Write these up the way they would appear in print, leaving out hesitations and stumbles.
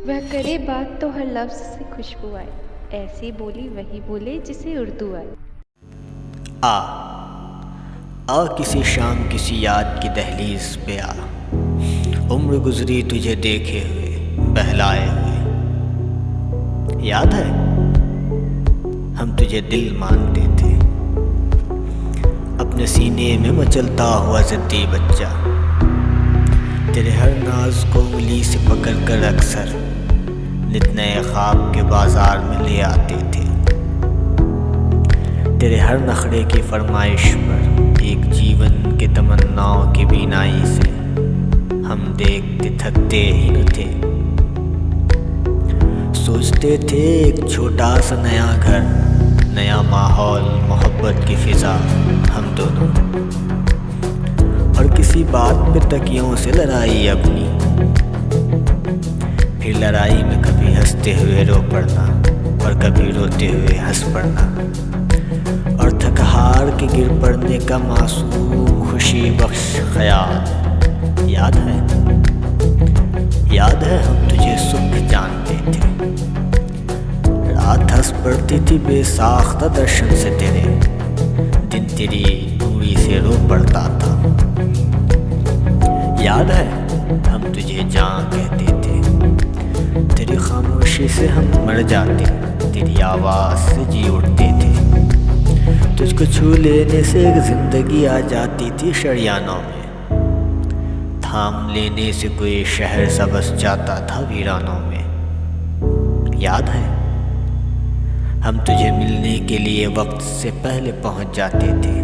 वह करे बात तो हर लफ्ज़ से खुशबू आए, ऐसी बोली वही बोले जिसे उर्दू आए। आ आ किसी शाम किसी याद की दहलीज पे आ, उम्र गुजरी तुझे देखे हुए बहलाए हुए। याद है हम तुझे दिल मानते थे, अपने सीने में मचलता हुआ ज़िद्दी बच्चा। तेरे हर नाज को उंगली से पकड़ कर अक्सर नित नए ख्वाब के बाजार में ले आते थे। तेरे हर नखरे की फरमाइश पर एक जीवन के तमन्नाओं की बीनाई से हम देखते थकते ही न थे। सोचते थे एक छोटा सा नया घर, नया माहौल, मोहब्बत की फिजा हम दोनों, और किसी बात पे तकियों से लड़ाई अपनी, फिर लड़ाई में कभी हंसते हुए रो पड़ना और कभी रोते हुए हंस पड़ना, और थक हार के गिर पड़ने का मासूम खुशी बख्श ख्याल। याद है हम तुझे सुख जानते थे, रात हंस पड़ती थी बेसाख्ता दर्शन से तेरे, दिन तेरी दूरी से रो पड़ता था। याद है हम तुझे जान कहते थे, तेरी खामोशी से हम मर जाते, तेरी आवाज़ से जी उठते थे। तुझको छू लेने से एक जिंदगी आ जाती थी शरियानों में, थाम लेने से कोई शहर सा बस जाता था वीरानों में। याद है हम तुझे मिलने के लिए वक्त से पहले पहुंच जाते थे,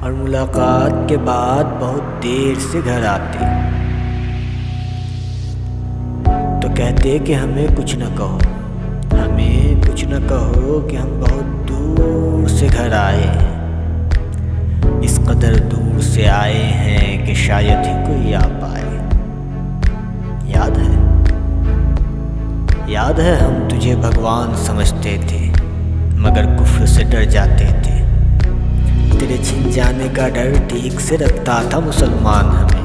और मुलाकात के बाद बहुत देर से घर आते तो कहते कि हमें कुछ न कहो, हमें कुछ न कहो कि हम बहुत दूर से घर आए हैं, इस कदर दूर से आए हैं कि शायद ही कोई आ पाए। याद है हम तुझे भगवान समझते थे मगर कुफ्र से डर जाते थे, तेरे छिन जाने का डर ठीक से रखता था मुसलमान हमें।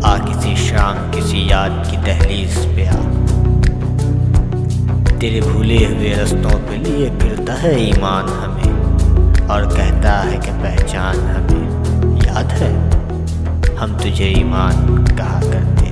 आ किसी शाम किसी याद की दहलीज पे आ, तेरे भूले हुए रास्तों पे लिए फिरता है ईमान हमें, और कहता है कि पहचान हमें। याद है हम तुझे ईमान कहा करते।